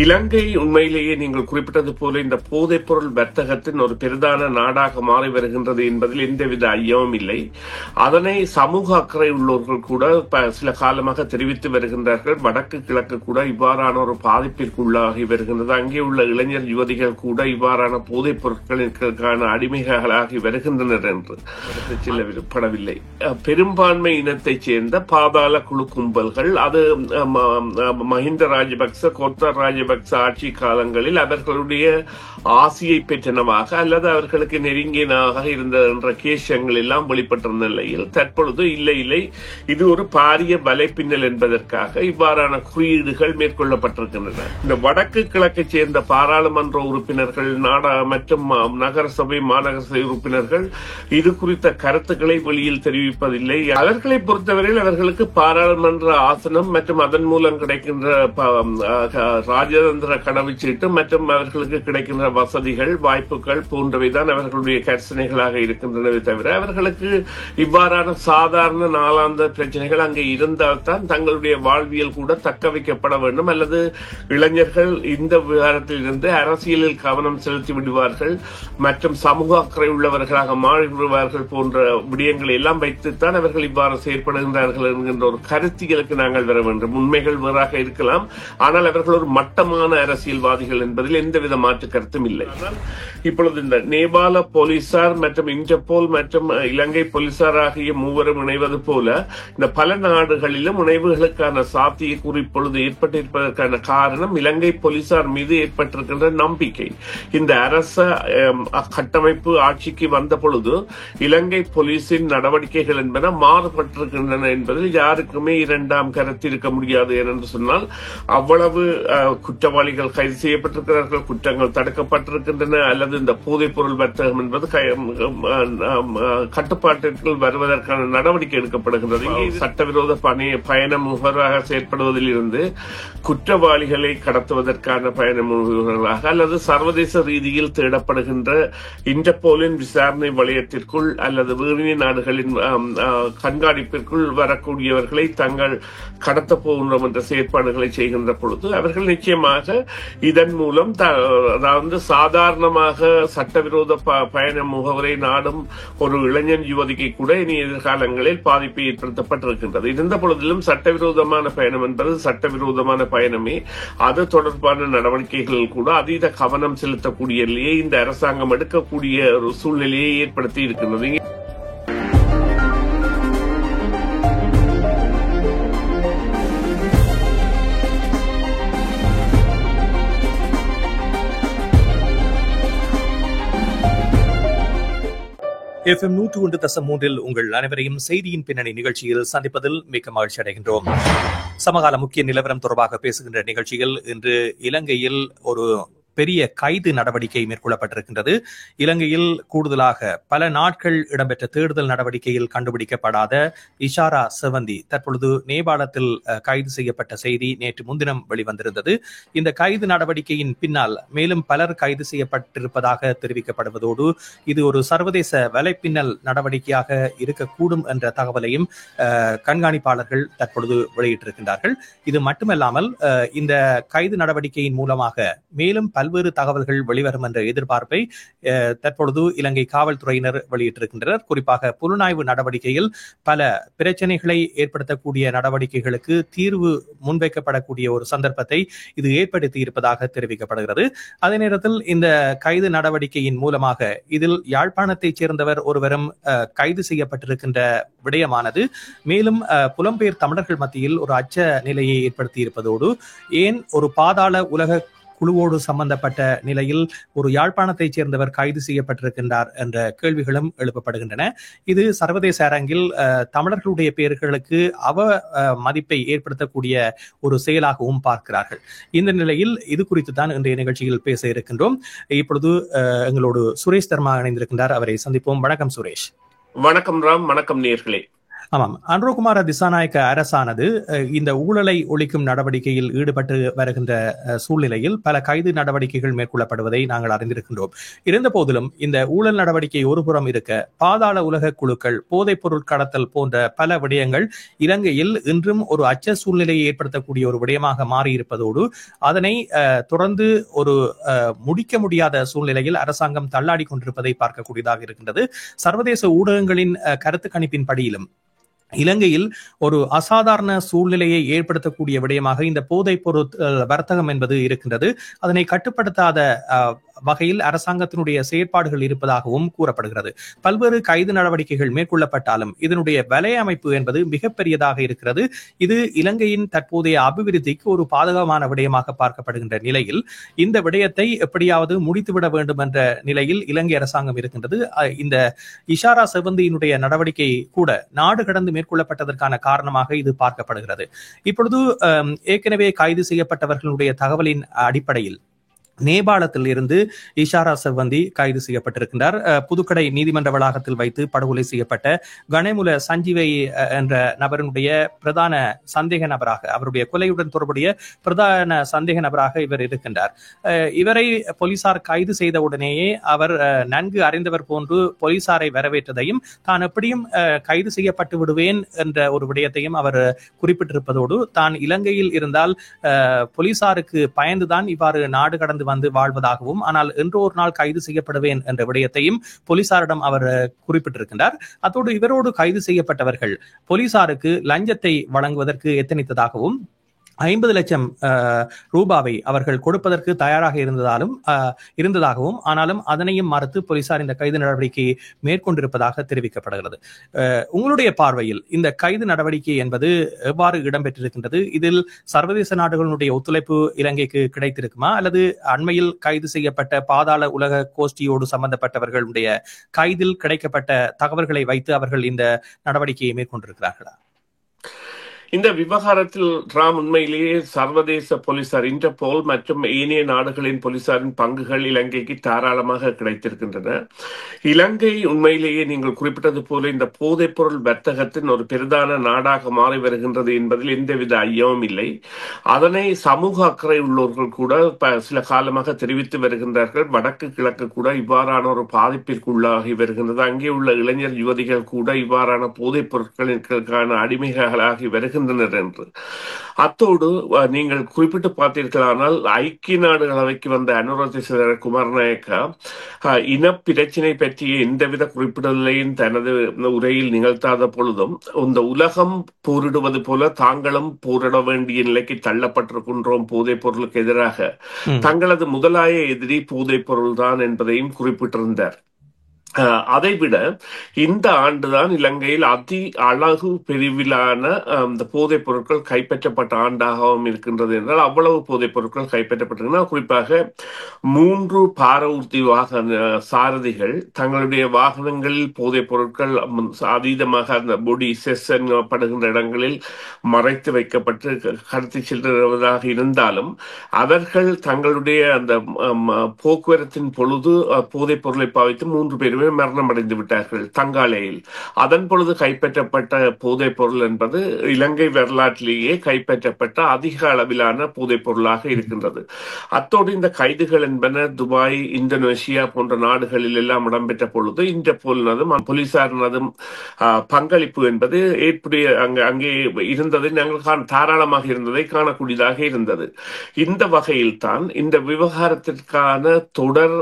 இலங்கை உண்மையிலேயே நீங்கள் குறிப்பிட்டது போல இந்த போதைப் பொருள் வர்த்தகத்தின் ஒரு பிரதான நாடாக மாறி வருகின்றது என்பதில் எந்தவித ஐயமும் இல்லை. அதனை சமூக அக்கறை உள்ளவர்கள் கூட சில காலமாக தெரிவித்து வருகின்றார்கள். வடக்கு கிழக்கு கூட இவ்வாறான ஒரு பாதிப்பிற்கு உள்ளாகி வருகின்றது. அங்கே உள்ள இளைஞர் யுவதிகள் கூட இவ்வாறான போதைப் பொருட்களுக்கான அடிமைகளாகி வருகின்றனர் என்று செல்லப்படவில்லை. பெரும்பான்மை இனத்தைச் சேர்ந்த பாதாள குழு கும்பல்கள், அது மஹிந்த ராஜபக்ச, கோத்தா ராஜபக்ச ஆட்சி காலங்களில் அவர்களுடைய ஆசியை பெற்றனவாக அல்லது அவர்களுக்கு நெருங்கியனாக இருந்த என்ற கேஷங்கள் எல்லாம் வெளிப்பட்டிருந்த நிலையில் தற்பொழுது இல்லை இது ஒரு பாரிய வலைப்பின்னல் என்பதற்காக இவ்வாறான குறியீடுகள் மேற்கொள்ளப்பட்டிருக்கின்றன. இந்த வடக்கு கிழக்கை சேர்ந்த பாராளுமன்ற உறுப்பினர்கள், மற்றும் நகரசபை மாநகர சபை உறுப்பினர்கள் இது குறித்த கருத்துக்களை வெளியில் தெரிவிப்பதில்லை. அவர்களை பொறுத்தவரையில் அவர்களுக்கு பாராளுமன்ற ஆசனம் மற்றும் அதன் மூலம் கிடைக்கின்ற ராஜதந்திர கடவுச்சீட்டு மற்றும் அவர்களுக்கு கிடைக்கின்ற வசதிகள், வாய்ப்புகள் போன்றவைதான் அவர்களுடைய கர்சனைகளாக இருக்கின்றனவே தவிர அவர்களுக்கு இவ்வாறான சாதாரண நாளாந்த பிரச்சனைகள் அங்கே இருந்தால்தான் தங்களுடைய வாழ்வியல் கூட தக்க வைக்கப்பட வேண்டும் அல்லது இளைஞர்கள் இந்த விவகாரத்தில் இருந்து அரசியலில் கவனம் செலுத்தி விடுவார்கள் மற்றும் சமூக அக்கறை உள்ளவர்களாக மாறிவிடுவார்கள் போன்ற விடயங்களை எல்லாம் வைத்துத்தான் அவர்கள் இவ்வாறு செயற்படுகின்றார்கள் என்கின்ற ஒரு கருத்தியலுக்கு நாங்கள் வர வேண்டும். உண்மைகள் வேறாக இருக்கலாம், ஆனால் அவர்கள் ஒரு மட்டமான அரசியல்வாதிகள் என்பதில் எந்தவித மாற்று கருத்தும் இல்லை. இப்பொழுது இந்த நேபாள போலீசார் மற்றும் இன்டர்போல் மற்றும் இலங்கை போலீசார் ஆகிய மூவரும் இணைவது போல இந்த பல நாடுகளிலும் இணைவுகளுக்கான சாத்தியக்கூறு இப்பொழுது ஏற்பட்டிருப்பதற்கான காரணம் இலங்கை போலீசார் மீது ஏற்பட்டிருக்கின்ற நம்பிக்கை. இந்த அரச கட்டமைப்பு ஆட்சிக்கு வந்த பொழுது இலங்கை போலீசின் நடவடிக்கைகள் என்பன மாறுபட்டிருக்கின்றன என்பதில் யாருக்குமே இரண்டாம் கருத்து இருக்க முடியாது. என்று சொன்னால் அவ்வளவு குற்றவாளிகள் கைது செய்யப்பட்டிருக்கிறார்கள், குற்றங்கள் தடுக்கப்பட்டிருக்கின்றன, அல்லது இந்த போதைப் பொருள் வர்த்தகம் என்பது கட்டுப்பாட்டிற்குள் வருவதற்கான நடவடிக்கை எடுக்கப்படுகின்றது. சட்டவிரோத பயண முகவராக செயற்படுவதில் இருந்து குற்றவாளிகளை கடத்துவதற்கான பயண முகவர்களாக அல்லது சர்வதேச ரீதியில் தேடப்படுகின்ற இன்டர்போலின் விசாரணை வலயத்திற்குள் அல்லது வேறு நாடுகளின் கண்காணிப்பிற்குள் வரக்கூடியவர்களை தங்கள் கடத்த போகின்றோம் என்ற செயற்பாடுகளை செய்கின்ற பொழுது அவர்கள் நிச்சயமாக இதன் மூலம் அதாவது சாதாரணமாக சட்டவிரோத பயண முகவரை நாடும் ஒரு இளைஞன் யுவதிக்கு கூட இனி எதிர்காலங்களில் பாதிப்பு ஏற்படுத்தப்பட்டிருக்கின்றது. இருந்த பொழுதிலும் சட்டவிரோதமான பயணம் என்பது சட்டவிரோதமான பயணமே. அது தொடர்பான நடவடிக்கைகளில் கூட அதீத கவனம் செலுத்தக்கூடிய நிலையை இந்த அரசாங்கம் எடுக்கக்கூடிய ஒரு சூழ்நிலையை ஏற்படுத்தி இருக்கின்றது. FM 101.3 உங்கள் அனைவரையும் செய்தியின் பின்னணி நிகழ்ச்சியில் சந்திப்பதில் மிக்க மகிழ்ச்சி அடைகின்றோம். சமகால முக்கிய நிலவரம் தொடர்பாக பேசுகின்ற நிகழ்ச்சியில் இன்று இலங்கையில் ஒரு பெரிய கைது நடவடிக்கை மேற்கொள்ளப்பட்டிருக்கின்றது. இலங்கையில் கூடுதலாக பல நாட்கள் இடம்பெற்ற தேடுதல் நடவடிக்கையில் கண்டுபிடிக்கப்படாத இஷாரா செவந்தி தற்பொழுது நேபாளத்தில் கைது செய்யப்பட்ட செய்தி நேற்று முன்தினம் வெளிவந்திருந்தது. இந்த கைது நடவடிக்கையின் பின்னால் மேலும் பலர் கைது செய்யப்பட்டிருப்பதாக தெரிவிக்கப்படுவதோடு இது ஒரு சர்வதேச வலைப்பின்னல் நடவடிக்கையாக இருக்கக்கூடும் என்ற தகவலையும் கண்காணிப்பாளர்கள் தற்பொழுது வெளியிட்டிருக்கின்றார்கள். இது மட்டுமல்லாமல் இந்த கைது நடவடிக்கையின் மூலமாக மேலும் பல்வேறு தகவல்கள் வெளிவரும் என்ற எதிர்பார்ப்பை தற்பொழுது இலங்கை காவல்துறையினர் வெளியிட்டிருக்கின்றனர். குறிப்பாக புலனாய்வு நடவடிக்கையில் பல பிரச்சனைகளை ஏற்படுத்தக்கூடிய நடவடிக்கைகளுக்கு தீர்வு முன்வைக்கப்படக்கூடிய ஒரு சந்தர்ப்பத்தை இது ஏற்படுத்தி இருப்பதாக தெரிவிக்கப்படுகிறது. அதே நேரத்தில் இந்த கைது நடவடிக்கையின் மூலமாக இதில் யாழ்ப்பாணத்தைச் சேர்ந்தவர் ஒருவரும் கைது செய்யப்பட்டிருக்கின்ற விடயமானது மேலும் புலம்பெயர் தமிழர்கள் மத்தியில் ஒரு அச்ச நிலையை ஏற்படுத்தி இருப்பதோடு ஏன் ஒரு பாதாள உலக குழுவோடு சம்பந்தப்பட்ட நிலையில் ஒரு யாழ்ப்பாணத்தைச் சேர்ந்தவர் கைது செய்யப்பட்டிருக்கின்றார் என்ற கேள்விகளும் எழுப்பப்படுகின்றன. இது சர்வதேச அரங்கில் தமிழர்களுடைய பெயர்களுக்கு மதிப்பை ஏற்படுத்தக்கூடிய ஒரு செயலாகவும் பார்க்கிறார்கள். இந்த நிலையில் இது குறித்து தான் இன்றைய நிகழ்ச்சியில் பேச இருக்கின்றோம். இப்பொழுது எங்களோடு சுரேஷ் தர்மா இணைந்திருக்கின்றார். அவரை சந்திப்போம். வணக்கம் சுரேஷ். வணக்கம் ராம். வணக்கம் நேயர்களே. ஆமாம், அன்ரோகுமார திசாநாயக்க அரசானது இந்த ஊழலை ஒழிக்கும் நடவடிக்கையில் ஈடுபட்டு வருகின்ற சூழ்நிலையில் பல கைது நடவடிக்கைகள் மேற்கொள்ளப்படுவதை நாங்கள் அறிந்திருக்கின்றோம். இருந்த போதிலும் இந்த ஊழல் நடவடிக்கை ஒருபுறம் இருக்க, பாதாள உலக குழுக்கள், போதைப் பொருள் கடத்தல் போன்ற பல விடயங்கள் இலங்கையில் இன்றும் ஒரு அச்ச சூழ்நிலையை ஏற்படுத்தக்கூடிய ஒரு விடயமாக மாறியிருப்பதோடு அதனை தொடர்ந்து ஒரு முடிக்க முடியாத சூழ்நிலையில் அரசாங்கம் தள்ளாடி கொண்டிருப்பதை பார்க்கக்கூடியதாக இருக்கின்றது. சர்வதேச ஊடகங்களின் கருத்து கணிப்பின் படியிலும் இலங்கையில் ஒரு அசாதாரண சூழ்நிலையை ஏற்படுத்தக்கூடிய விடயமாக இந்த போதைப் பொருள் வர்த்தகம் என்பது இருக்கின்றது. அதனை கட்டுப்படுத்தாத வகையில் அரசாங்கத்தினுடைய செயற்பாடுகள் இருப்பதாகவும் கூறப்படுகிறது. பல்வேறு கைது நடவடிக்கைகள் மேற்கொள்ளப்பட்டாலும் இதனுடைய வலையமைப்பு என்பது மிகப்பெரியதாக இருக்கிறது. இது இலங்கையின் தற்போதைய அபிவிருத்திக்கு ஒரு பாதகமான விடயமாக பார்க்கப்படுகின்ற நிலையில் இந்த விடயத்தை எப்படியாவது முடித்துவிட வேண்டும் என்ற நிலையில் இலங்கை அரசாங்கம் இருக்கின்றது. இந்த இஷாரா செவந்தியினுடைய நடவடிக்கை கூட நாடு கடந்து மேற்கொள்ளப்பட்டதற்கான காரணமாக இது பார்க்கப்படுகிறது. இப்பொழுது ஏற்கனவே கைது செய்யப்பட்டவர்களுடைய தகவலின் அடிப்படையில் நேபாளத்தில் இருந்து இஷாரா செவந்தி கைது செய்யப்பட்டிருக்கின்றார். புதுக்கடை நீதிமன்ற வளாகத்தில் வைத்து படுகொலை செய்யப்பட்ட கணேமுல சஞ்சீவை என்ற நபருடைய பிரதான சந்தேக நபராக, அவருடைய கொலையுடன் தொடர்புடைய பிரதான சந்தேக நபராக இவர் இருக்கின்றார். இவரை போலீசார் கைது செய்தவுடனேயே அவர் நன்கு அறிந்தவர் போன்று போலீசாரை வரவேற்றதையும், தான் எப்படியும் கைது செய்யப்பட்டு விடுவேன் என்ற ஒரு விடயத்தையும் அவர் குறிப்பிட்டிருப்பதோடு, தான் இலங்கையில் இருந்தால் போலீசாருக்கு பயந்துதான் இவ்வாறு நாடு கடந்து வந்து வாழ்வதாகவும், ஆனால் என்றோ ஒரு நாள் கைது செய்யப்படுவேன் என்ற விடயத்தையும் போலீசாரிடம் அவர் குறிப்பிட்டிருக்கின்றார். அத்தோடு இவரோடு கைது செய்யப்பட்டவர்கள் போலீசாருக்கு லஞ்சத்தை வழங்குவதற்கு எத்தனித்ததாகவும், 50 லட்சம் ரூபாவை அவர்கள் கொடுப்பதற்கு தயாராக இருந்ததாகவும், ஆனாலும் அதனையும் மறுத்து போலீசார் இந்த கைது நடவடிக்கையை மேற்கொண்டிருப்பதாக தெரிவிக்கப்படுகிறது. உங்களுடைய பார்வையில் இந்த கைது நடவடிக்கை என்பது எவ்வாறு இடம்பெற்றிருக்கின்றது? இதில் சர்வதேச நாடுகளுடைய ஒத்துழைப்பு இலங்கைக்கு கிடைத்திருக்குமா, அல்லது அண்மையில் கைது செய்யப்பட்ட பாதாள உலக கோஷ்டியோடு சம்பந்தப்பட்டவர்களுடைய கைதில் கிடைக்கப்பட்ட தகவல்களை வைத்து அவர்கள் இந்த நடவடிக்கையை மேற்கொண்டிருக்கிறார்களா? இந்த விவகாரத்தில் ராம் உண்மையிலேயே சர்வதேச போலீசார், இன்டர்போல் மற்றும் ஏனைய நாடுகளின் போலீசாரின் பங்குகள் இலங்கைக்கு தாராளமாக கிடைத்திருக்கின்றன. இலங்கை உண்மையிலேயே நீங்கள் குறிப்பிட்டது போல இந்த போதைப் பொருள் வர்த்தகத்தின் ஒரு பிரதான நாடாக மாறி வருகின்றது என்பதில் எந்தவித ஐயமும் இல்லை. அதனை சமூக அக்கறை உள்ளவர்கள் கூட சில காலமாக தெரிவித்து வருகின்றார்கள். வடக்கு கிழக்கு கூட இவ்வாறான ஒரு பாதிப்பிற்குள்ளாகி வருகின்றது. அங்கே உள்ள இளைஞர் யுவதிகள் கூட இவ்வாறான போதைப் பொருட்களுக்கான அடிமைகளாகி வருகின்றனர் என்று. அத்தோடு நீங்கள் குறிப்பிட்டு பார்த்தீர்களானால் ஐக்கிய நாடுகள் அவைக்கு வந்த அனுராதேச குமாரநாயக்கா இன பிரச்சினை பற்றிய எந்தவித குறிப்பிடலையும் தனது உரையில் நிகழ்த்தாத பொழுதும், இந்த உலகம் போரிடுவது போல தாங்களும் போரிட வேண்டிய நிலைக்கு தள்ளப்பட்டிருக்கின்றோம் போதைப் பொருளுக்கு எதிராக, தங்களது முதலாய எதிரி போதைப் பொருள் தான் என்பதையும் குறிப்பிட்டிருந்தார். அதைவிட இந்த ஆண்டுதான் இலங்கையில் அதி அழகு பிரிவிலான இந்த போதைப் பொருட்கள் கைப்பற்றப்பட்ட ஆண்டாகவும் இருக்கின்றது என்றால், அவ்வளவு போதைப் பொருட்கள் கைப்பற்றப்பட்டிருக்கின்றன. குறிப்பாக 3 பாரவூர்தி வாகன சாரதிகள் தங்களுடைய வாகனங்களில் போதைப் பொருட்கள் அதீதமாக அந்த பொடி செஸ் எனப்படுகின்ற இடங்களில் மறைத்து வைக்கப்பட்டு கடத்தி செல்வதாக இருந்தாலும், அவர்கள் தங்களுடைய அந்த போக்குவரத்தின் பொழுது போதைப் பொருளை பாவித்து 3 பேரும் மரணம் அடைந்து விட்டார்கள் தங்காலையில். அதன் பொழுது கைப்பற்றப்பட்ட போதைப் பொருள் என்பது இலங்கை வரலாற்றிலேயே கைப்பற்றப்பட்ட அதிக அளவிலான போதைப் பொருளாக இருக்கின்றது. அத்தோடு இந்த கைதுகள் என்பன துபாய், இந்தோனேஷியா போன்ற நாடுகளில் எல்லாம் இடம்பெற்ற பொழுது இன்டர்போலினதும் போலீசாரினதும் பங்களிப்பு என்பது அங்கே இருந்ததை நாங்கள் தாராளமாக இருந்ததை காணக்கூடியதாக இருந்தது. இந்த வகையில் தான் இந்த விவகாரத்திற்கான தொடர்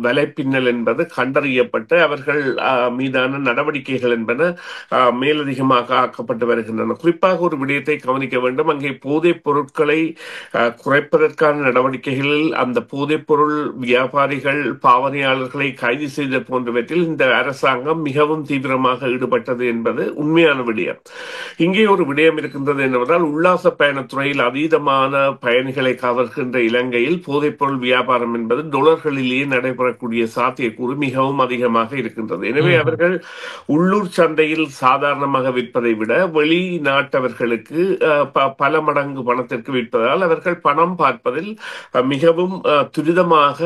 வலைப்பின்னல் என்பது கண்டறியப்பட்டு அவர்கள் மீதான நடவடிக்கைகள் என்பன மேலதிகமாக ஆக்கப்பட்டு வருகின்றன. குறிப்பாக ஒரு விடயத்தை கவனிக்க வேண்டும். அங்கே போதைப் பொருட்களை குறைப்பதற்கான நடவடிக்கைகளில் அந்த போதைப் பொருள் வியாபாரிகள், பாவனையாளர்களை கைது செய்த போன்றவற்றில் இந்த அரசாங்கம் மிகவும் தீவிரமாக ஈடுபட்டது என்பது உண்மையான விடயம். இங்கே ஒரு விடயம் இருக்கின்றது என்னவென்றால், உல்லாச பயணத்துறையில் அதீதமான பயணிகளை கவர்கின்ற இலங்கையில் போதைப் பொருள் வியாபாரம் என்பது டாலர்களிலேயே நடைபெறக்கூடிய சாத்தியக்கூறு மிகவும் மிகவும் அதிகமாக இருக்கின்றது. எனவே அவர்கள் உள்ளூர் சந்தையில் சாதாரணமாக விற்பதை விட வெளிநாட்டவர்களுக்கு பல மடங்கு பணத்திற்கு விற்பதால் அவர்கள் பணம் பார்ப்பதில் மிகவும் துரிதமாக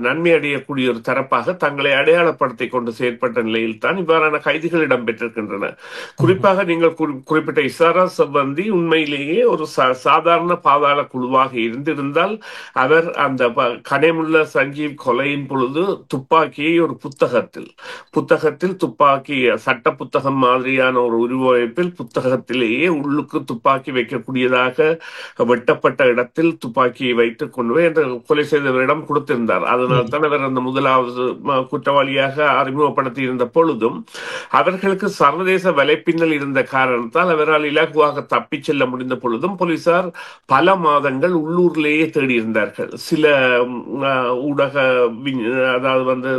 நன்மை அடையக்கூடிய ஒரு தரப்பாக தங்களை அடையாளப்படுத்திக் கொண்டு செயற்பட்ட நிலையில் தான் இவ்வாறான கைதுகள் இடம்பெற்றிருக்கின்றன. குறிப்பாக நீங்கள் குறிப்பிட்ட இசாரா செவ்வந்தி உண்மையிலேயே ஒரு சாதாரண பாதாள குழுவாக இருந்திருந்தால் அவர் அந்த கனேமுள்ள சஞ்சீவ் கொலையின் பொழுது துப்பாக்கியை ஒரு புத்தகத்தில் துப்பாக்கி சட்ட புத்தகம் மாதிரியான ஒரு உருவமைப்பில் புத்தகத்திலேயே உள்ளுக்கு துப்பாக்கி வைக்கக்கூடியதாக வெட்டப்பட்ட இடத்தில் துப்பாக்கியை வைத்துக் கொண்டு போய் அந்த கொலை செய்தவரிடம் கொடுத்திருந்தார். அதனால் தான் அவர் அந்த முதலாவது குற்றவாளியாக அறிமுகப்படுத்தி இருந்த பொழுதும் அவர்களுக்கு சர்வதேச வலைப்பின்னல் இருந்த காரணத்தால் அவரால் இலகுவாக தப்பிச் செல்ல முடிந்த பொழுதும் போலீசார் பல மாதங்கள் உள்ளூர்லேயே தேடியிருந்தார்கள். சில ஊடக அதாவது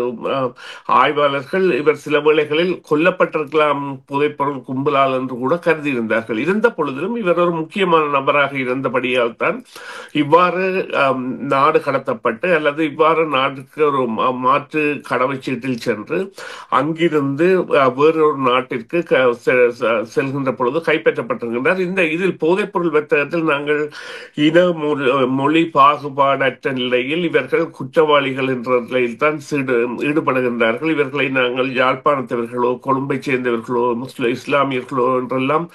ஆய்வாளர்கள் இவர் சில வேளைகளில் கொல்லப்பட்டிருக்கலாம் புதைப்பொருள் கும்பலால் என்று கூட கருதியிருந்தார்கள். இருந்த பொழுதிலும் இவர் ஒரு முக்கியமான நபராக இருந்தபடியால் தான் இவ்வாறு நாடு கடத்தப்பட்டு அல்லது இவ்வாறு நாட்டுக்கு ஒரு மாற்று கடவுச்சீட்டில் சென்று அங்கிருந்து வேறொரு நாட்டிற்கு செல்கின்ற பொழுது கைப்பற்றப்பட்டிருக்கின்றார். இதில் போதைப்பொருள் வர்த்தகத்தில் நாங்கள் இன மொழி பாகுபாடற்ற நிலையில் இவர்கள் குற்றவாளிகள் என்ற நிலையில் தான் ஈடுபடுகின்றார்கள். இவர்களை நாங்கள் யாழ்ப்பாணத்தவர்களோ கொழும்பை சேர்ந்தவர்களோ இஸ்லாமியர்களோ என்றெல்லாம்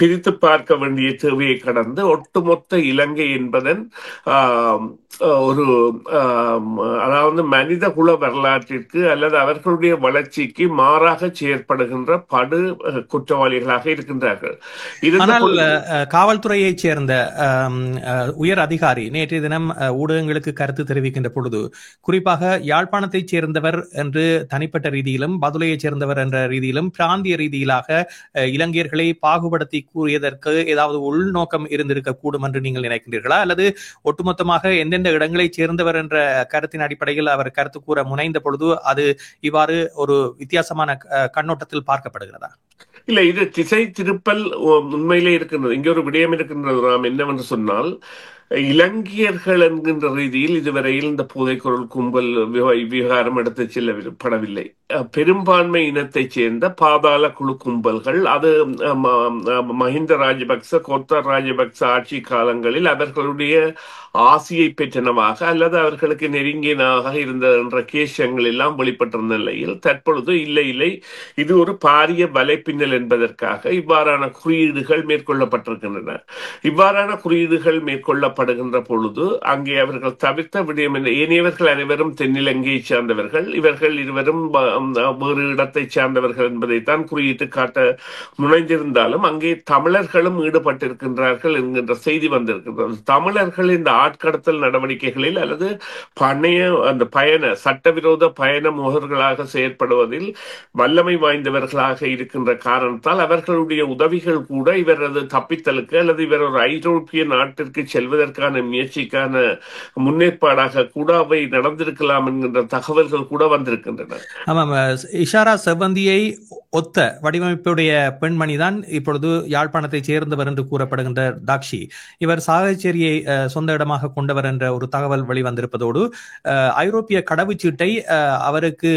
பிரித்து பார்க்க வேண்டிய தேவையை கடந்து ஒட்டுமொத்த இலங்கை என்பதன் ஒரு அதாவது மனித குல வரலாற்றிற்கு அல்லது அவர்களுடைய வளர்ச்சிக்கு மாறாக செயற்படுகின்ற படு குற்றவாளிகளாக இருக்கின்றார்கள். காவல்துறையைச் சேர்ந்த உயர் அதிகாரி நேற்றைய தினம் ஊடகங்களுக்கு கருத்து தெரிவிக்கின்ற பொழுது குறிப்பாக யாழ்ப்பாணத்தைச் சேர்ந்தவர் என்று தனிப்பட்ட ரீதியிலும் பதுளையைச் சேர்ந்தவர் என்ற ரீதியிலும் பிராந்திய ரீதியிலாக இலங்கையர்களை பாகுபடுத்தி கூறியதற்கு ஏதாவது உள்நோக்கம் இருந்திருக்க கூடும் என்று நீங்கள் நினைக்கின்றீர்களா? அல்லது ஒட்டுமொத்தமாக எந்தெந்த இடங்களைச் சேர்ந்தவர் என்ற கருத்தின் அடிப்படையில் அவர் கருத்து கூற முனைந்த பொழுது அது இவ்வாறு ஒரு வித்தியாசமான கண்ணோட்டத்தில் பார்க்கப்படுகிறதா? இல்ல, இது திசை திருப்பல் உண்மையிலே இருக்கின்றது. இங்கே ஒரு விடயம் இருக்கின்றது. நாம் என்னவென்று சொன்னால், இலங்கையர்கள் என்கின்ற ரீதியில் இதுவரையில் இந்த போதைப்பொருள் கும்பல் விவகாரம் எடுத்து செல்லப்படவில்லை. பெரும்பான்மை இனத்தைச் சேர்ந்த பாதாள குழு கும்பல்கள், அது மஹிந்த ராஜபக்ச கோத்தர் ராஜபக்ச ஆட்சி காலங்களில் அவர்களுடைய ஆசியை பெற்றனவாக அல்லது அவர்களுக்கு நெருங்கியனாக இருந்த என்ற கேஷங்கள் எல்லாம் வெளிப்பட்டிருந்த நிலையில் தற்பொழுது இல்லை இது ஒரு பாரிய வலைப்பின்னல் என்பதற்காக இவ்வாறான குறியீடுகள் மேற்கொள்ளப்பட்டிருக்கின்றன. இவ்வாறான குறியீடுகள் மேற்கொள்ளப்படுகின்ற பொழுது அங்கே அவர்கள் தவிர்த்த விடயம் என்ன, ஏனையவர்கள் அனைவரும் தென்னிலங்கையை சார்ந்தவர்கள், இவர்கள் இருவரும் வேறு இடத்தை சார்ந்தவர்கள் என்பதைத்தான் குறியிட்டு காட்ட முனைந்திருந்தாலும் அங்கே தமிழர்களும் ஈடுபட்டிருக்கின்றார்கள் என்கின்ற செய்தி வந்திருக்கின்றது. தமிழர்கள் இந்த ஆட்கடத்தல் நடவடிக்கைகளில் அல்லது சட்டவிரோத பயண முகர்களாக செயற்படுவதில் வல்லமை வாய்ந்தவர்களாக இருக்கின்ற காரணத்தால் அவர்களுடைய உதவிகள் கூட இவரது தப்பித்தலுக்கு அல்லது இவர் ஒரு ஐரோப்பிய நாட்டிற்கு செல்வதற்கான முயற்சிக்கான முன்னேற்பாடாக கூட அவை நடந்திருக்கலாம் என்கின்ற தகவல்கள் கூட வந்திருக்கின்றன. ஆமாம், இஷாரா செவ்வந்தியை ஒத்த வடிவமைப்புடைய பெண்மணிதான் இப்பொழுது யாழ்ப்பாணத்தைச் சேர்ந்தவர் என்று கூறப்படுகின்ற டாக்ஷி. இவர் சாகச்சேரியை சொந்த இடமாக கொண்டவர் என்ற ஒரு தகவல் வெளிவந்திருப்பதோடு ஐரோப்பிய கடவுச்சீட்டை அவருக்கு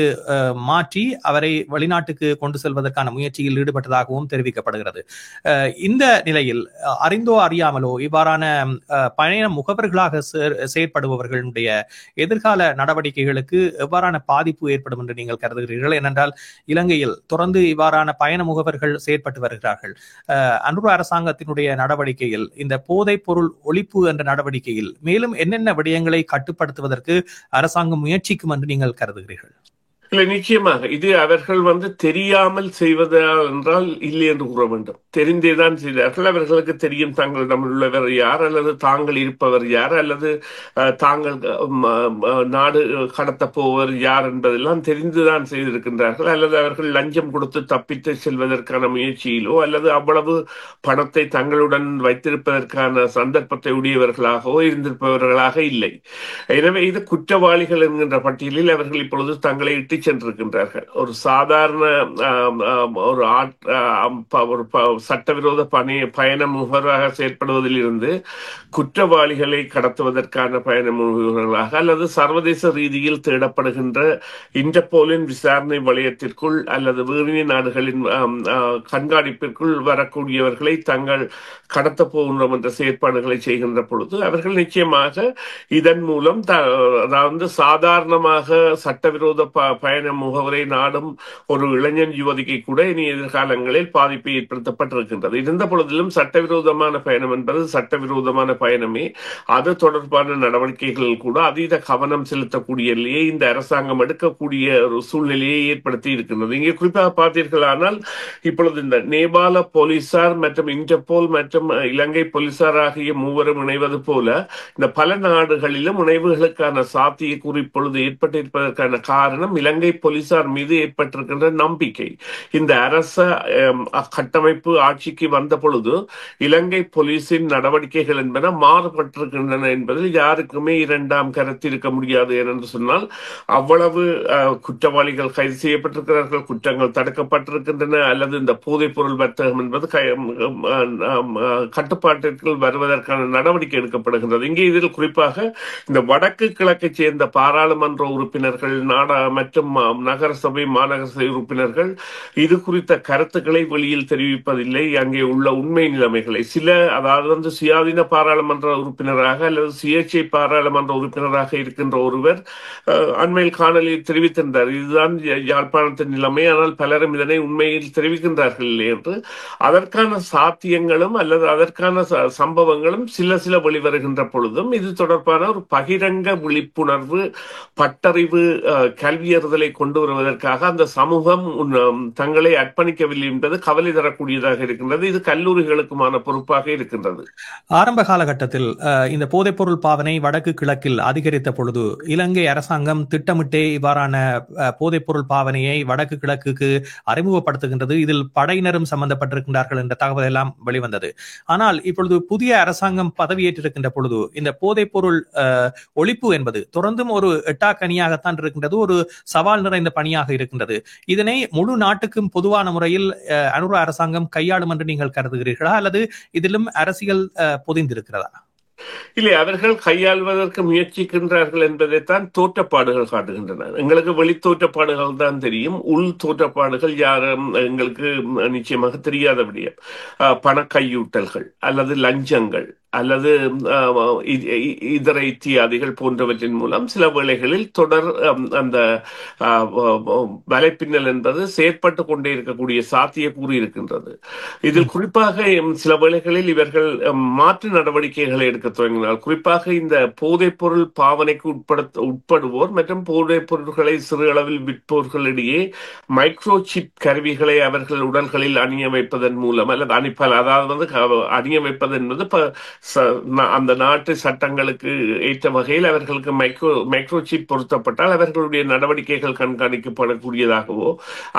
மாற்றி அவரை வெளிநாட்டுக்கு கொண்டு செல்வதற்கான முயற்சியில் ஈடுபட்டதாகவும் தெரிவிக்கப்படுகிறது. இந்த நிலையில் அறிந்தோ அறியாமலோ இவ்வாறான பயண முகவர்களாக செயற்படுபவர்களுடைய எதிர்கால நடவடிக்கைகளுக்கு எவ்வாறான பாதிப்பு ஏற்படும் என்று நீங்கள் கருதுகிறீர்கள்? ஏனென்றால் இலங்கையில் தொடர்ந்து இவ்வாறான பயண முகவர்கள் செயற்பட்டு வருகிறார்கள். அனுர அரசாங்கத்தினுடைய நடவடிக்கையில் இந்த போதைப் பொருள் ஒழிப்பு என்ற நடவடிக்கையில் மேலும் என்னென்ன விடயங்களை கட்டுப்படுத்துவதற்கு அரசாங்கம் முயற்சிக்கும் என்று நீங்கள் கருதுகிறீர்கள்? இல்லை, நிச்சயமாக இது அவர்கள் தெரியாமல் செய்வதா என்றால் இல்லை என்று கூற வேண்டும். தெரிந்தேதான் செய்தார்கள். அவர்களுக்கு தெரியும் தாங்களிடம் உள்ளவர் யார் அல்லது தாங்கள் இருப்பவர் யார் அல்லது தாங்கள் நாடு கடத்த போவர் யார் என்பதெல்லாம் தெரிந்துதான் செய்திருக்கின்றார்கள். அல்லது அவர்கள் லஞ்சம் கொடுத்து தப்பித்து செல்வதற்கான முயற்சியிலோ அல்லது அவ்வளவு பணத்தை தங்களுடன் வைத்திருப்பதற்கான சந்தர்ப்பத்தை உடையவர்களாகவோ இருந்திருப்பவர்களாக இல்லை. எனவே இது குற்றவாளிகள் என்கின்ற பட்டியலில் அவர்கள் இப்பொழுது தங்களை இட்டு சென்றிருக்கின்றார்கள். ஒரு சாதாரண ஒரு சட்டவிரோத பயண முகவராக செயற்படுவதில் இருந்து குற்றவாளிகளை கடத்துவதற்கான பயண முகவர்களாக அல்லது சர்வதேச ரீதியில் தேடப்படுகின்ற இன்டர்போலின் விசாரணை வளையத்திற்குள் அல்லது வேறு நாடுகளின் கண்காணிப்பிற்குள் வரக்கூடியவர்களை தங்கள் கடத்த போகின்றோம் என்ற செயற்பாடுகளை செய்கின்ற பொழுது அவர்கள் நிச்சயமாக இதன் மூலம் அதாவது சாதாரணமாக சட்டவிரோத பயண முகவரை நாடும் ஒரு இளைஞன் யுவதிக்கு கூட இனி எதிர்காலங்களில் பாதிப்பு ஏற்படுத்தப்பட்டிருக்கின்றது. இருந்த பொழுதிலும் சட்டவிரோதமான பயணம் என்பது சட்டவிரோதமான பயணமே. அது தொடர்பான நடவடிக்கைகள் கூட அதீத கவனம் செலுத்தக்கூடியலையே இந்த அரசாங்கம் எடுக்கக்கூடிய ஒரு சூழ்நிலையை ஏற்படுத்தி இருக்கின்றது. இங்கே குறிப்பாக பார்த்தீர்களானால் இப்பொழுது இந்த நேபாள போலீசார் மற்றும் இன்டர்போல் மற்றும் இலங்கை போலீசார் ஆகிய மூவரும் இணைவது போல இந்த பல நாடுகளிலும் இணைவுகளுக்கான சாத்தியக்கூறு இப்பொழுது ஏற்பட்டிருப்பதற்கான காரணம் இலங்கை போலீசார் மீது ஏற்பட்டிருக்கின்ற நம்பிக்கை. இந்த அரச கட்டமைப்பு ஆட்சிக்கு வந்த பொழுது இலங்கை போலீசின் நடவடிக்கைகள் என்பன மாறுபட்டிருக்கின்றன என்பதில் யாருக்குமே இரண்டாம் கருத்து இருக்க முடியாது. ஏனென்று சொன்னால் அவ்வளவு குற்றவாளிகள் கைது செய்யப்பட்டிருக்கிறார்கள், குற்றங்கள் தடுக்கப்பட்டிருக்கின்றன, அல்லது இந்த போதைப் பொருள் வர்த்தகம் என்பது கட்டுப்பாட்டிற்குள் வருவதற்கான நடவடிக்கை எடுக்கப்படுகின்றது. இங்கே இதில் குறிப்பாக இந்த வடக்கு கிழக்கை சேர்ந்த பாராளுமன்ற உறுப்பினர்கள் மற்றும் நகர சபை மாநகர சபை உறுப்பினர்கள் இது குறித்த கருத்துக்களை வெளியில் தெரிவிப்பதில்லை. அங்கே உள்ள உண்மை நிலைமைகளை அதாவது சுயாதீன பாராளுமன்ற உறுப்பினராக அல்லது சுயேட்சை பாராளுமன்ற உறுப்பினராக இருக்கின்ற ஒருவர் அண்மையில் காணொலியில் தெரிவித்திருந்தார், இதுதான் யாழ்ப்பாணத்தின் நிலைமை, ஆனால் பலரும் இதனை உண்மையில் தெரிவிக்கின்றார்கள் இல்லை என்று. அதற்கான சாத்தியங்களும் அல்லது அதற்கான சம்பவங்களும் சில வெளிவருகின்ற பொழுதும் இது தொடர்பான ஒரு பகிரங்க விழிப்புணர்வு பட்டறிவு கல்வியறுதலை கொண்டு வருவதற்காக அந்த சமூகம் தங்களை அர்ப்பணிக்கவில்லை என்பது கவலை தரக்கூடியதாக இருக்கின்றது. இது கல்லூரிகளுக்குமான பொறுப்பாக இருக்கின்றது. ஆரம்ப காலகட்டத்தில் இந்த போதைப்பொருள் பாவனை வடக்கு கிழக்கில் அதிகரித்த பொழுது இலங்கை அரசாங்கம் திட்டமிட்டே இவ்வாறான போதைப்பொருள் பாவனையை வடக்கு கிழக்குக்கு அறிமுகப்படுத்துகின்றது. இதில் படையினரும் சம்பந்தப்பட்டிருக்கின்றார்கள் என்ற தகவல் எல்லாம் வெளிவந்தது. ஆனால் இப்பொழுது புதிய அரசாங்கம் பதவியேற்றிருக்கின்ற பொழுது இந்த போதைப் பொருள் ஒழிப்பு என்பது தொடர்ந்தும் ஒரு எட்டாக்கனியாகத்தான் இருக்கின்றது, ஒரு சவால் நிறைந்த பணியாக இருக்கின்றது. இதனை முழு நாட்டுக்கும் பொதுவான முறையில் அனுர அரசாங்கம் கையாளும் என்று நீங்கள் கருதுகிறீர்களா, அல்லது இதிலும் அரசியல் பொதிந்திருக்கிறதா? இல்லை, அவர்கள் கையாள்வதற்கு முயற்சிக்கின்றார்கள் என்பதைத்தான் தோற்றப்பாடுகள் காட்டுகின்றன. எங்களுக்கு வெளி தோற்றப்பாடுகள் தான் தெரியும், உள் தோற்றப்பாடுகள் யாரும் எங்களுக்கு நிச்சயமாக தெரியாத விடயம். பண கையூட்டல்கள் அல்லது லஞ்சங்கள் அல்லது இதர இத்தியாதிகள் போன்றவற்றின் மூலம் சில வேளைகளில் தொடர் அந்த வலைப்பின்னல் என்பது செயற்பட்டு கொண்டே இருக்கக்கூடிய சாத்தியக்கூறு இருக்கின்றது. இதில் குறிப்பாக சில வேளைகளில் இவர்கள் மாற்று நடவடிக்கைகளை எடுக்க தொடங்கினால், குறிப்பாக இந்த போதைப் பொருள் பாவனைக்கு உட்படுவோர் மற்றும் போதைப் பொருட்களை சிறு அளவில் விற்போர்களிடையே மைக்ரோ சிப் கருவிகளை அவர்கள் உடல்களில் அணிய வைப்பதன் மூலம் அல்லது அணிய வைப்பது என்பது அந்த நாட்டு சட்டங்களுக்கு ஏற்ற வகையில் அவர்களுக்கு மைக்ரோ சிப் பொருத்தப்பட்டால் அவர்களுடைய நடவடிக்கைகள் கண்காணிக்கப்படக்கூடியதாகவோ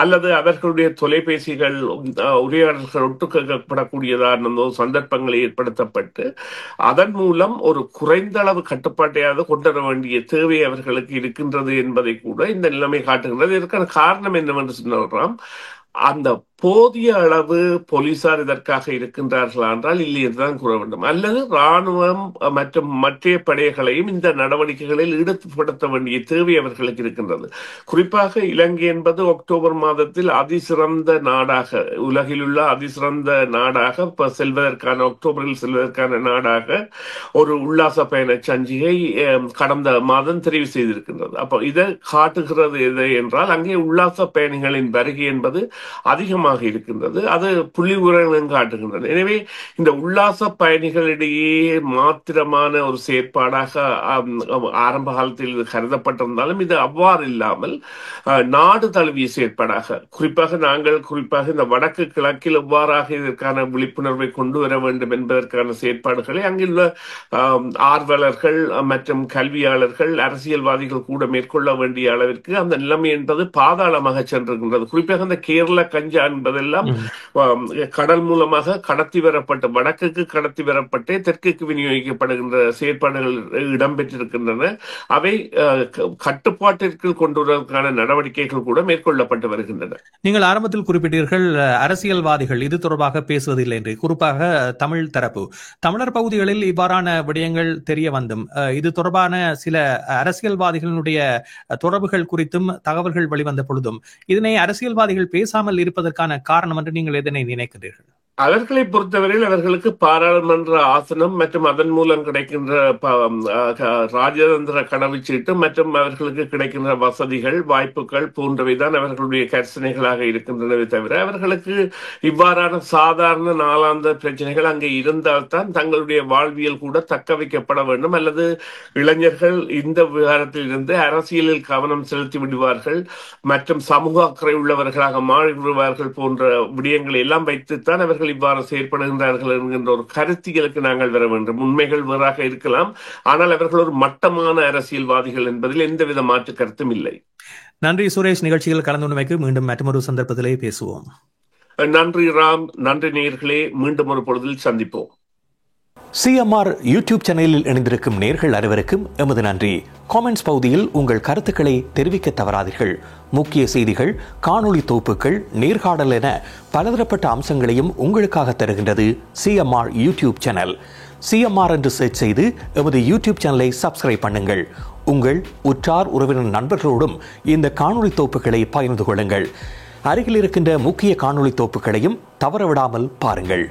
அல்லது அவர்களுடைய தொலைபேசிகள் உரையாடல்கள் ஒட்டு கேட்கப்படக்கூடியதான சந்தர்ப்பங்களை ஏற்படுத்தப்பட்டு அதன் மூலம் ஒரு குறைந்த அளவு கட்டுப்பாட்டையாவது கொண்டு வர வேண்டிய தேவை அவர்களுக்கு இருக்கின்றது என்பதை கூட இந்த நிலைமை காட்டுகின்றது. இதற்கான காரணம் என்னவென்று சொன்னால், அந்த போதிய அளவு போலீசார் இதற்காக இருக்கின்றார்களா என்றால் இல்லை என்றுதான் கூற வேண்டும். அல்லது இராணுவம் மற்றும் மற்ற படைகளையும் இந்த நடவடிக்கைகளில் ஈடுபடுத்த வேண்டிய தேவை அவர்களுக்கு இருக்கின்றது. குறிப்பாக இலங்கை என்பது அக்டோபர் மாதத்தில் அதிசிறந்த நாடாக, உலகில் உள்ள அதிசிறந்த நாடாக அக்டோபரில் செல்வதற்கான நாடாக ஒரு உல்லாச பயண சஞ்சிகை கடந்த மாதம் தெரிவு செய்திருக்கின்றது. அப்போ இதை காட்டுகிறது எது என்றால், அங்கே உல்லாச பயணிகளின் வருகை என்பது அதிகமாக இருக்கின்றது. அது புள்ளி விவரங்களும் காட்டுகின்றன. எனவே இந்த உல்லாச பயணிகளிடையே மாத்திரமான ஒரு செயற்பாடாக ஆரம்ப காலத்தில் இது கருதப்பட்டிருந்தாலும் இது அவ்வாறு இல்லாமல் நாடு தழுவிய செயற்பாடாக, குறிப்பாக இந்த வடக்கு கிழக்கில் எவ்வாறாக இதற்கான விழிப்புணர்வை கொண்டு வர வேண்டும் என்பதற்கான செயற்பாடுகளை அங்குள்ள ஆர்வலர்கள் மற்றும் கல்வியாளர்கள் அரசியல்வாதிகள் கூட மேற்கொள்ள வேண்டிய அளவிற்கு அந்த நிலைமை என்பது பாதாளமாக சென்றிருக்கின்றது. குறிப்பாக அந்த கேரள கஞ்சா என்பதெல்லாம் கடல் மூலமாக கடத்தி வரப்பட்டு வடக்குக்கு கடத்தி வரப்பட்டு தெற்குக்கு விநியோகிக்கப்படுகின்ற செயற்பாடுகள் இடம்பெற்றிருக்கின்றன. அவை கட்டுப்பாட்டிற்கு கொண்டு வருவதற்கான நடவடிக்கைகள் கூட மேற்கொள்ளப்பட்டு வருகின்றன. நீங்கள் ஆரம்பத்தில் குறிப்பிட்டீர்கள் அரசியல்வாதிகள் இது தொடர்பாக பேசுவதில்லை என்று, குறிப்பாக தமிழ் தரப்பு. தமிழர் பகுதிகளில் இவ்வாறான விடயங்கள் தெரிய வந்தும் இது தொடர்பான சில அரசியல்வாதிகளுடைய தொடர்புகள் குறித்தும் தகவல்கள் வெளிவந்த பொழுதும் இதனை அரசியல்வாதிகள் பேசாமல் இருப்பதற்கான காரணம் என்று நீங்கள் எதனை நினைக்கிறீர்கள்? அவர்களை பொறுத்தவரையில் அவர்களுக்கு பாராளுமன்ற ஆசனம் மற்றும் அதன் மூலம் கிடைக்கின்ற ராஜதந்திர கடவுச்சீட்டு மற்றும் அவர்களுக்கு கிடைக்கின்ற வசதிகள் வாய்ப்புகள் போன்றவைதான் அவர்களுடைய கர்சனைகளாக இருக்கின்றனவே தவிர அவர்களுக்கு இவ்வாறான சாதாரண நாளாந்த பிரச்சனைகள் அங்கே இருந்தால்தான் தங்களுடைய வாழ்வியல் கூட தக்க வைக்கப்பட வேண்டும், அல்லது இளைஞர்கள் இந்த விவகாரத்தில் இருந்து அரசியலில் கவனம் செலுத்தி விடுவார்கள் மற்றும் சமூக அக்கறை உள்ளவர்களாக மாறிவிடுவார்கள் போன்ற விடயங்களை எல்லாம் வைத்துத்தான் அவர்கள் இவ்வாறு செயற்படுகின்றார்கள் என்கின்ற ஒரு கருத்தியலுக்கு நாங்கள் வர வேண்டும். உண்மைகள் வேறாக இருக்கலாம், ஆனால் அவர்கள் ஒரு மட்டமான அரசியல்வாதிகள் என்பதில் எந்தவித மாற்று கருத்தும் இல்லை. நன்றி சுரேஷ். நிகழ்ச்சியில் கலந்து கொண்டமைக்கு மீண்டும் மற்றொரு சந்தர்ப்பத்திலே பேசுவோம். நன்றி ராம். நன்றி நேயர்களே. மீண்டும் ஒரு பொழுதில் சந்திப்போம். CMR யூடியூப் சேனலில் இணைந்திருக்கும் நேயர்கள் அனைவருக்கும் எமது நன்றி. காமெண்ட்ஸ் பகுதியில் உங்கள் கருத்துக்களை தெரிவிக்க தவறாதீர்கள். முக்கிய செய்திகள், காணொளி தொகுப்புகள், நேர்காணல் என பலதரப்பட்ட அம்சங்களையும் உங்களுக்காக தருகின்றது CMR யூடியூப் சேனல். CMR என்று சர்ச் செய்து எமது யூடியூப் சேனலை சப்ஸ்கிரைப் பண்ணுங்கள். உங்கள் உற்றார் உறவினர் நண்பர்களோடும் இந்த காணொளி தொகுப்புகளை பகிர்ந்து கொள்ளுங்கள். அருகில் இருக்கின்ற முக்கிய காணொளி தொகுப்புகளையும் தவறவிடாமல் பாருங்கள்.